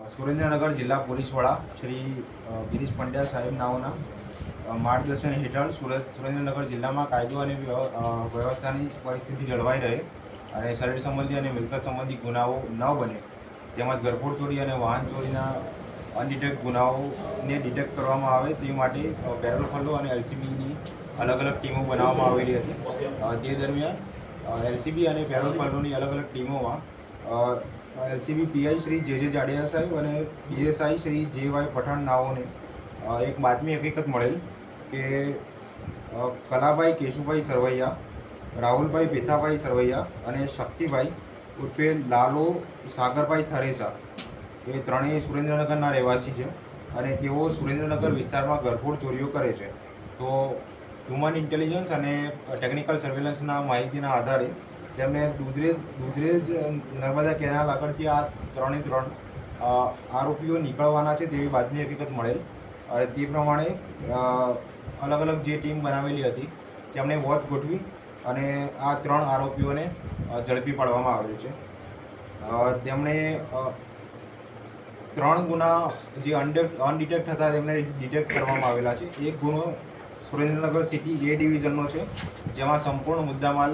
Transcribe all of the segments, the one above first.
સુરેન્દ્રનગર જિલ્લા પોલીસ વડા શ્રી ગિરીશ પંડ્યા સાહેબ નાઓના માર્ગદર્શન હેઠળ સુરેન્દ્રનગર જિલ્લામાં કાયદો અને વ્યવસ્થાની પરિસ્થિતિ જળવાઈ રહે અને શરીર સંબંધી અને મિલકત સંબંધી ગુનાઓ ન બને તેમજ ઘરફોડ ચોરી અને વાહન ચોરીના અનડિટેક્ટ ગુનાઓને ડિટેક્ટ કરવામાં આવે તે માટે પેરોલ ફંડો અને એલસીબીની અલગ અલગ ટીમો બનાવવામાં આવેલી હતી। તે દરમિયાન એલસીબી અને પેરોલ ફંડોની અલગ અલગ ટીમોમાં એલસીબી પીઆઈ શ્રી જે જાડેજા સાહેબ અને પીએસઆઈ શ્રી જે પઠાણ નાઓને એક બાતમી હકીકત મળેલ કે કલાભાઈ કેશુભાઈ સરવૈયા, રાહુલભાઈ ભીથાભાઈ સરવૈયા અને શક્તિભાઈ ઉર્ફે લાલો સાગરભાઈ થરેસા એ ત્રણેય સુરેન્દ્રનગરના રહેવાસી છે અને તેઓ સુરેન્દ્રનગર વિસ્તારમાં ઘરફોડ ચોરીઓ કરે છે। તો હ્યુમન ઇન્ટેલિજન્સ અને ટેકનિકલ સર્વેલન્સના માહિતીના આધારે તેમને દુધરેજ નર્મદા કેનાલ આગળથી આ ત્રણ આરોપીઓ નીકળવાના છે તેવી બાતમી હકીકત મળેલ અને તે પ્રમાણે અલગ અલગ જે ટીમ બનાવેલી હતી તેમણે વોચ ગોઠવી અને આ ત્રણ આરોપીઓને ઝડપી પાડવામાં આવેલ છે। તેમણે ત્રણ ગુના જે અનડિટેક્ટ હતા તેમને ડિટેક્ટ કરવામાં આવેલા છે। એક ગુનો સુરેન્દ્રનગર સિટી એ ડિવિઝનનો છે જેમાં સંપૂર્ણ મુદ્દામાલ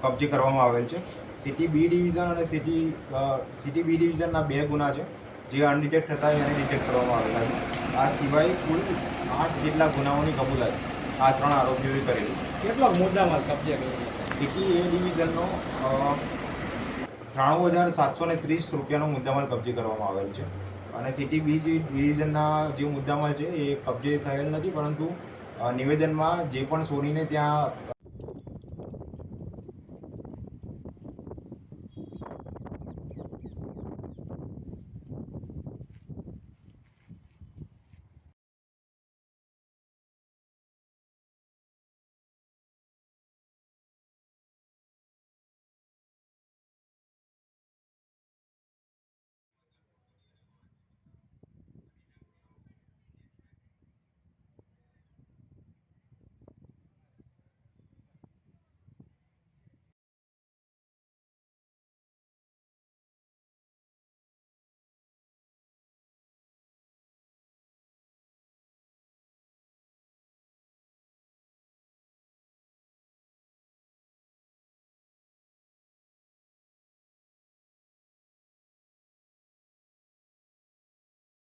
કબજે કરવામાં આવેલ છે। સિટી બી ડિવિઝન અને સિટી બી ડિવિઝનના બે ગુના છે જે અનડિટેક્ટ હતા એને ડિટેક્ટ કરવામાં આવેલા છે। આ સિવાય કુલ 8 જેટલા ગુનાઓની કબૂલાત આ ત્રણ આરોપીઓએ કરેલી છે। કેટલો મુદ્દામાલ કબજે કર્યો? સિટી એ ડિવિઝનનો 93,730 રૂપિયાનો મુદ્દામાલ કબજે કરવામાં આવેલ છે અને સિટી બી ડિવિઝનના જે મુદ્દામાલ છે એ કબજે થયેલ નથી, પરંતુ નિવેદનમાં જે પણ સોનીને ત્યાં